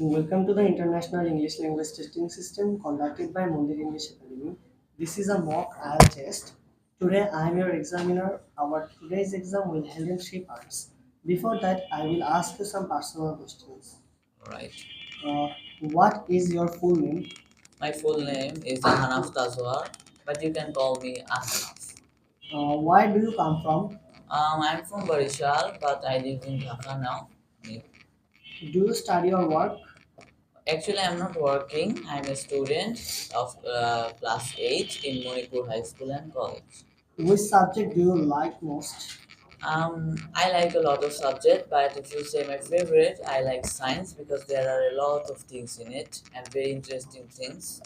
Welcome to the International English Language Testing System conducted by Mondir English Academy. This is a mock IELTS test. Today I am your examiner. Our today's exam will held in three parts. Before that, I will ask you some personal questions. Right. What is your full name? My full name is Ahanaf Tazwar, but you can call me Ahanaf. Where do you come from? I'm from Barishal, but I live in Dhaka now. Yeah. Do you study or work? Actually, I'm not working. I'm a student of class 8 in Manipur High School and College. Which subject do you like most? I like a lot of subject, but if you say my favorite, I like science because there are a lot of things in it and very interesting things,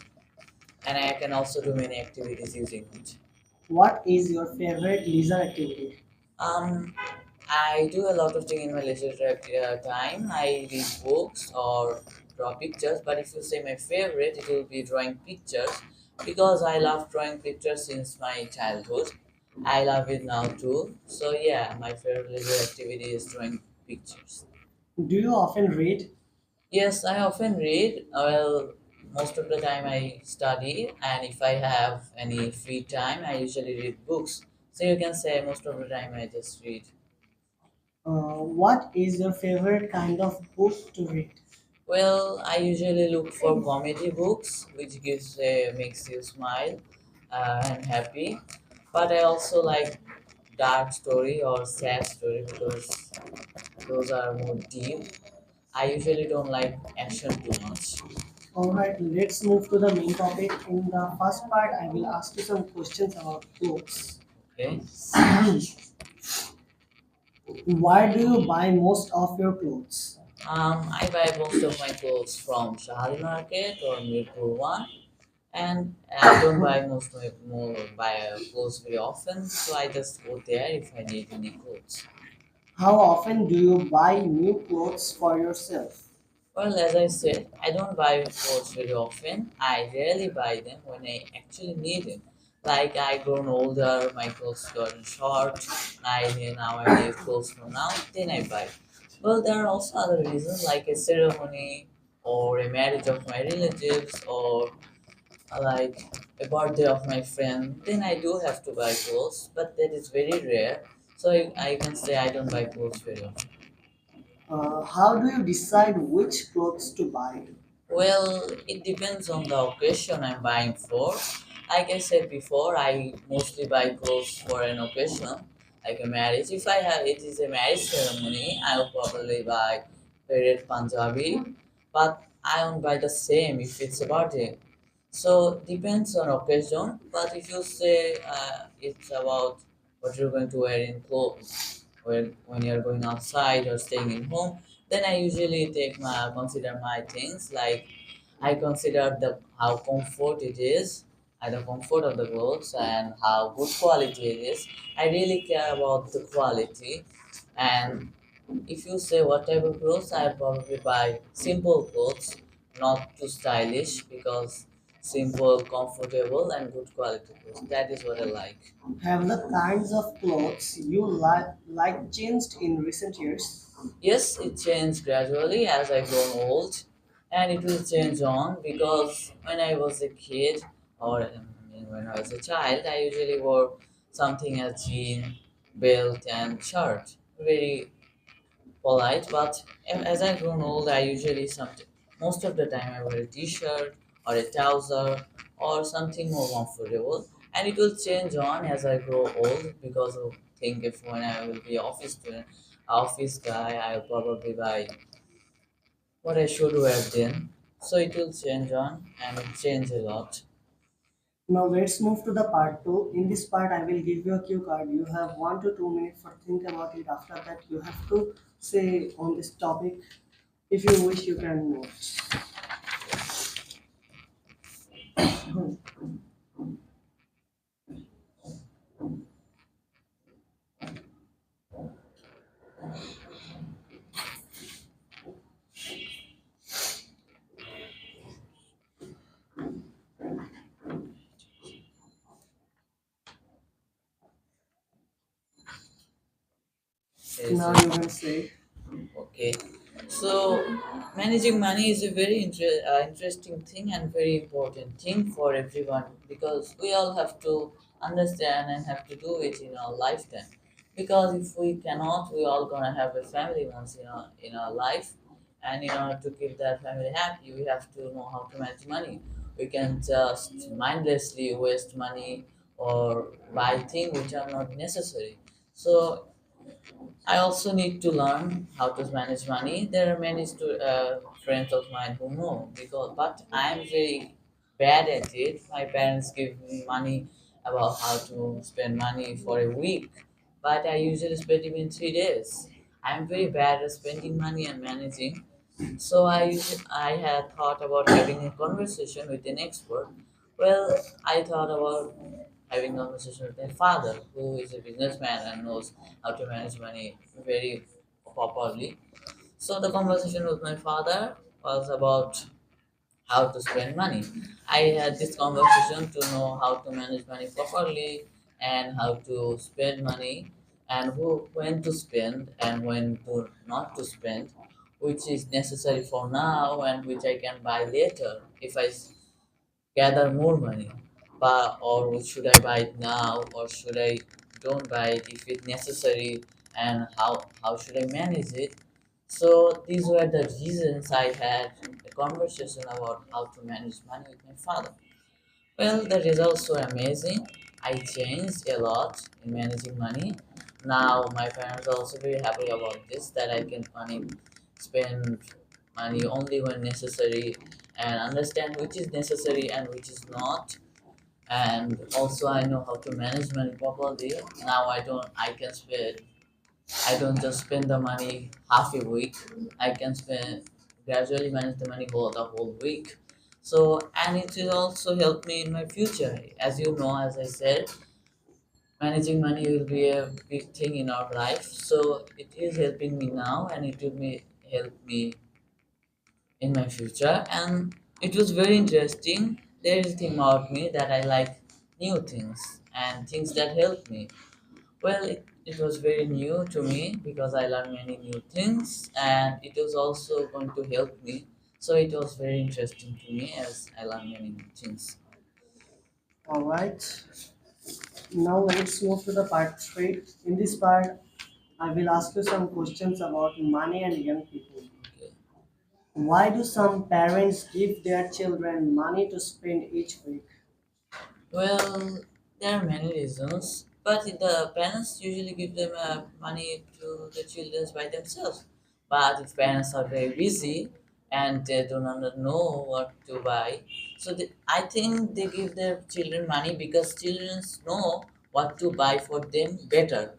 and I can also do many activities using it. What is your favorite leisure activity? Um, I do a lot of things in my time. I read books or draw pictures, but if you say my favorite, it will be drawing pictures because I love drawing pictures since my childhood. I love it now too. So yeah, my favorite leisure activity is drawing pictures. Do you often read? Yes, I often read. Well, most of the time I study, and if I have any free time, I usually read books. So you can say most of the time I just read. What is your favorite kind of book to read? Well, I usually look for comedy books, which makes you smile and happy. But I also like dark story or sad story because those are more deep. I usually don't like action too much. Alright, let's move to the main topic. In the first part, I will ask you some questions about clothes. Okay. Why do you buy most of your clothes? I buy most of my clothes from Shahari Market or Mirpur One, and I don't buy most of my more buy clothes very often. So I just go there if I need any clothes. How often do you buy new clothes for yourself? Well, as I said, I don't buy clothes very often. I rarely buy them when I actually need them. Like I grown older, my clothes gotten short. Now I need clothes from now. Then I buy. Well, there are also other reasons like a ceremony or a marriage of my relatives or like a birthday of my friend. Then I do have to buy clothes, but that is very rare. So I can say I don't buy clothes very often. How do you decide which clothes to buy? Well, it depends on the occasion I'm buying for. Like I said before, I mostly buy clothes for an occasion, like a marriage. If I have it is a marriage ceremony, I'll probably buy a red Punjabi, but I won't buy the same if it's a birthday. So depends on occasion. But if you say it's about what you're going to wear in clothes, when you're going outside or staying in home, then I usually consider my things like I consider the how comfort it is, the comfort of the clothes and how good quality it is. I really care about the quality, and if you say what type of clothes, I probably buy simple clothes, not too stylish because simple, comfortable, and good quality clothes. That is what I like. Have the kinds of clothes you like changed in recent years? Yes, it changed gradually as I grown old, and it will change on because when I was a kid or when I was a child, I usually wore something as jean, belt, and shirt. Very polite, but as I grown old, I usually most of the time I wear a t-shirt or a trouser or something more comfortable, and it will change on as I grow old because of think if when I will be office guy, I'll probably buy what I should wear then. So it will change on and it change a lot. Now let's move to the part 2. In this part, I will give you a cue card. You have 1 to 2 minutes for think about it. After that, you have to say on this topic. If you wish, you can move. Is Now it you can say. okay? So managing money is a very interesting thing and very important thing for everyone, because we all have to understand and have to do it in our lifetime. Because if we cannot, we all gonna have a family once in our life, and in order to keep that family happy, we have to know how to manage money. We can just mindlessly waste money or buy things which are not necessary. So I also need to learn how to manage money. There are many friends of mine who know, but I'm very bad at it. My parents give me money about how to spend money for a week, but I usually spend it in 3 days. I'm very bad at spending money and managing. So I had thought about having a conversation with an expert. Well, I thought about having a conversation with my father, who is a businessman and knows how to manage money very properly. So the conversation with my father was about how to spend money. I had this conversation to know how to manage money properly and how to spend money, and when to spend and when to not to spend, which is necessary for now and which I can buy later if gather more money. But or should I buy it now, or should I don't buy it if it's necessary, and how should I manage it? So these were the reasons I had a conversation about how to manage money with my father. Well, the results were amazing. I changed a lot in managing money. Now my parents are also very happy about this, that I can spend money only when necessary and understand which is necessary and which is not. And also I know how to manage money properly. Now I don't just spend the money half a week. I can spend gradually manage the money for the whole week. So and it will also help me in my future. As you know, as I said, managing money will be a big thing in our life. So it is helping me now, and it will help me in my future. And it was very interesting. There is a thing about me that I like new things and things that help me. Well, it was very new to me because I learned many new things, and it was also going to help me. So it was very interesting to me as I learned many new things. All right. Now let's move to the part three. In this part, I will ask you some questions about money and young people. Okay. Why do some parents give their children money to spend each week? Well, there are many reasons, but the parents usually give them money to the children by themselves. But if parents are very busy and they do not know what to buy, so I think they give their children money because children know what to buy for them better.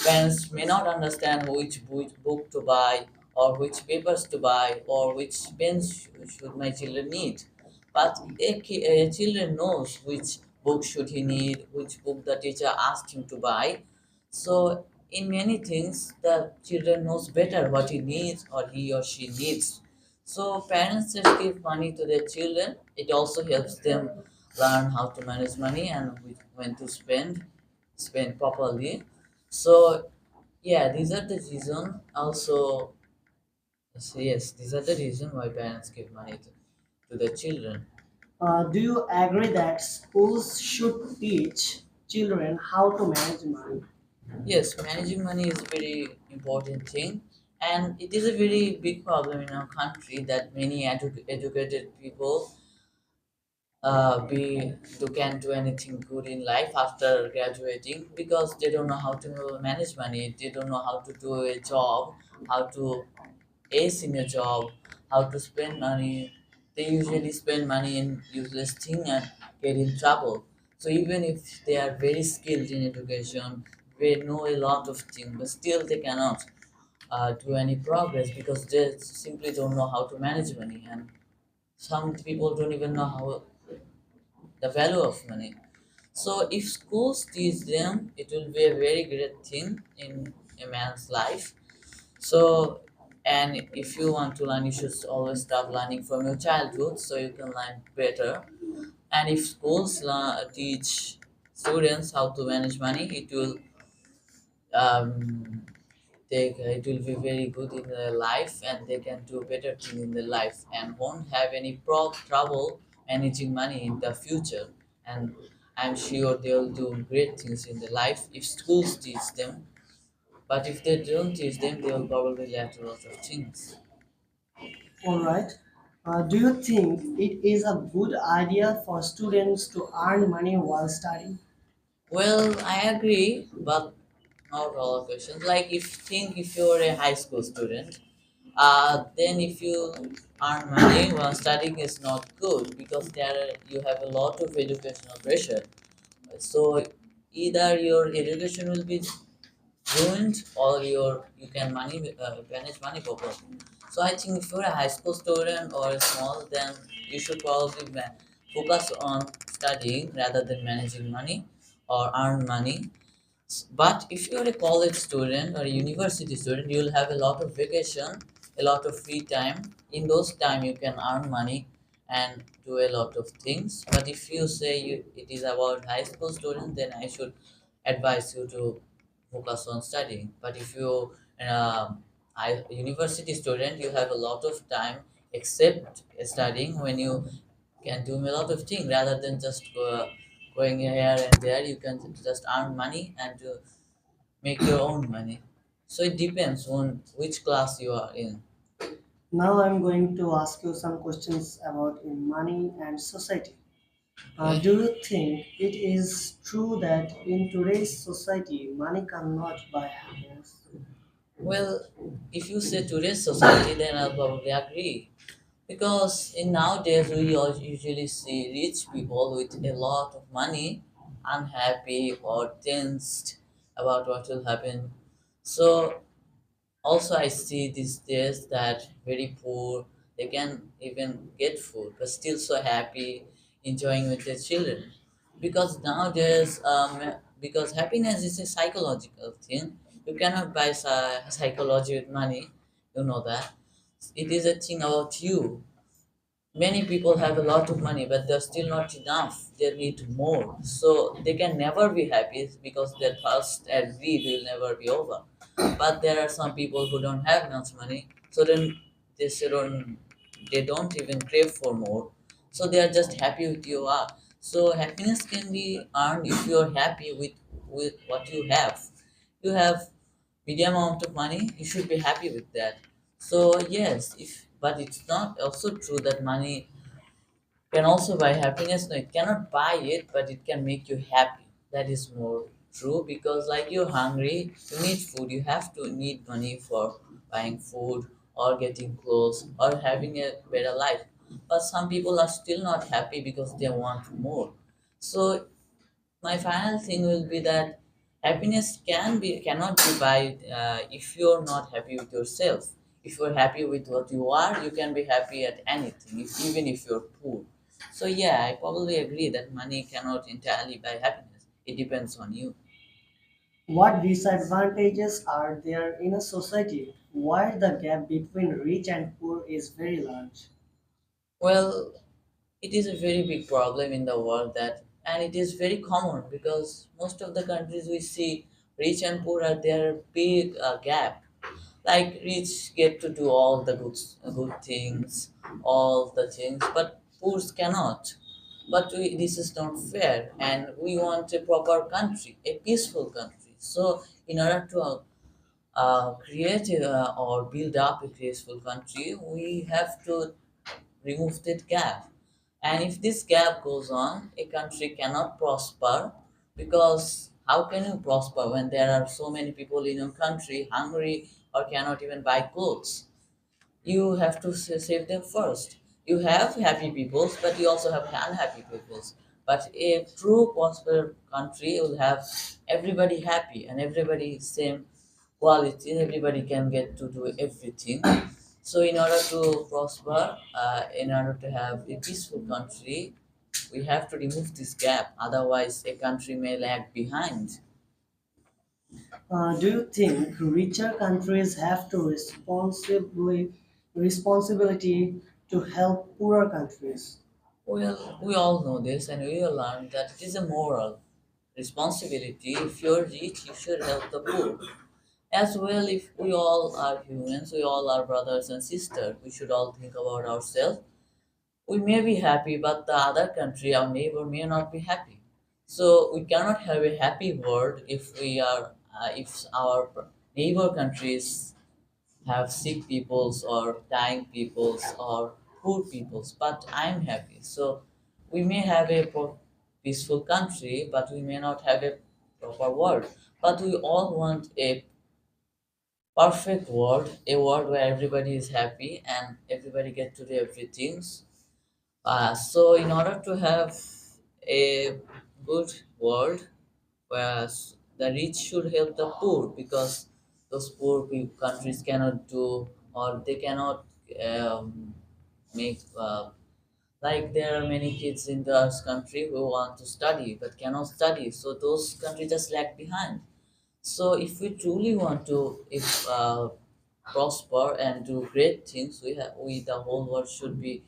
Parents may not understand which book to buy, or which papers to buy, or which pens should my children need. But a children knows which book should he need, which book the teacher asked him to buy. So in many things, the children knows better what he needs or he or she needs. So parents just give money to their children. It also helps them learn how to manage money and when to spend properly. So yeah, these are the reason. Also, so yes, these are the reason why parents give money to their children. Do you agree that schools should teach children how to manage money? Yes, managing money is a very important thing, and it is a very big problem in our country that many educated people can't do anything good in life after graduating because they don't know how to manage money. They don't know how to do a job, how to ace in a job, how to spend money. They usually spend money in useless thing and get in trouble. So even if they are very skilled in education, they know a lot of things, but still they cannot do any progress because they simply don't know how to manage money. And some people don't even know how the value of money. So if schools teach them, it will be a very great thing in a man's life. So, and if you want to learn, you should always start learning from your childhood so you can learn better. And if schools teach students how to manage money, it will um, it will be very good in their life and they can do better thing in their life and won't have any trouble managing money in the future. And I'm sure they'll do great things in their life if schools teach them. But if they don't teach them, they'll probably lack a lot of things. All right. Do you think it is a good idea for students to earn money while studying? Well, I agree, but not all questions. Like if you're a high school student, then if you earn money while studying is not good because there you have a lot of educational pressure. So either your education will be ruined or you can manage money properly. So I think if you're a high school student or a small, then you should probably focus on studying rather than managing money or earn money. But if you're a college student or a university student, you'll have a lot of vacation, a lot of free time. In those time, you can earn money and do a lot of things. But if you say it is about high school student, then I should advise you to focus on studying. But if you university student, you have a lot of time except studying when you can do a lot of things rather than just going here and there. You can just earn money and make your own money. So it depends on which class you are in. Now I'm going to ask you some questions about money and society. Okay. Do you think it is true that in today's society money cannot buy happiness? Well, if you say today's society, then I'll probably agree. Because in nowadays we usually see rich people with a lot of money unhappy or tensed about what will happen. So also, I see these days that very poor, they can even get food, but still so happy, enjoying with their children. Because nowadays, because happiness is a psychological thing, you cannot buy psychology with money. You know that. It is a thing about you. Many people have a lot of money, but they're still not enough. They need more. So they can never be happy because their thirst and greed will never be over. But there are some people who don't have much money, so then they don't even crave for more. So they are just happy with you are. So happiness can be earned if you are happy with what you have. You have medium amount of money, you should be happy with that. So yes, if but it's not also true that money can also buy happiness. No, it cannot buy it, but it can make you happy. That is more true because like you're hungry, you need food, you have to need money for buying food or getting clothes or having a better life. But some people are still not happy because they want more. So my final thing will be that happiness cannot be by if you're not happy with yourself. If you're happy with what you are, you can be happy at anything, even if you're poor. So yeah, I probably agree that money cannot entirely buy happiness. It depends on you. What disadvantages are there in a society where the gap between rich and poor is very large? Well, it is a very big problem in the world that, and it is very common because most of the countries we see rich and poor are there big gap. Like rich get to do all the good things, all the things, but poor cannot. But this is not fair, and we want a proper country, a peaceful country. So in order to create or build up a peaceful country, we have to remove that gap. And if this gap goes on, a country cannot prosper because how can you prosper when there are so many people in your country hungry or cannot even buy clothes? You have to save them first. You have happy peoples, but you also have unhappy peoples. But a true prosperous country will have everybody happy and everybody same quality. Everybody can get to do everything. So, in order to prosper, in order to have a peaceful country, we have to remove this gap. Otherwise, a country may lag behind. Do you think richer countries have to responsibility to help poorer countries? Well, we all know this, and we all learn that it is a moral responsibility. If you're rich, you should help the poor. As well, if we all are humans, we all are brothers and sisters, we should all think about ourselves. We may be happy, but the other country, our neighbor, may not be happy. So we cannot have a happy world if we are, if our neighbor countries have sick peoples or dying peoples or poor peoples. But I'm happy. So we may have a peaceful country, but we may not have a proper world. But we all want a perfect world, a world where everybody is happy and everybody get to do everything. So, in order to have a good world, where the rich should help the poor, because those countries cannot do, or they cannot make, like there are many kids in this country who want to study but cannot study, so those countries just lag behind. So, if we truly want to, if prosper and do great things, we the whole world should be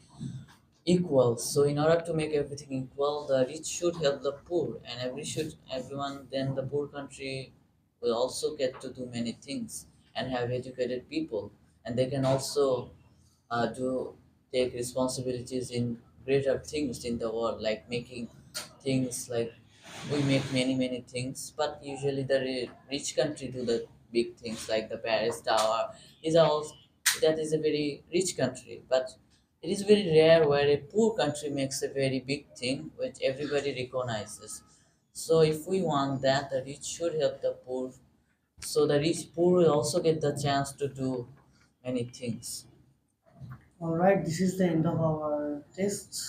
equal. So in order to make everything equal, the rich should help the poor, and everyone, then the poor country will also get to do many things and have educated people, and they can also do take responsibilities in greater things in the world, like making things like we make many things, but usually the rich country do the big things like the Paris Tower. Is also that is a very rich country, but it is very rare where a poor country makes a very big thing which everybody recognizes. So if we want that, the rich should help the poor. So the rich poor will also get the chance to do many things. All right, this is the end of our test.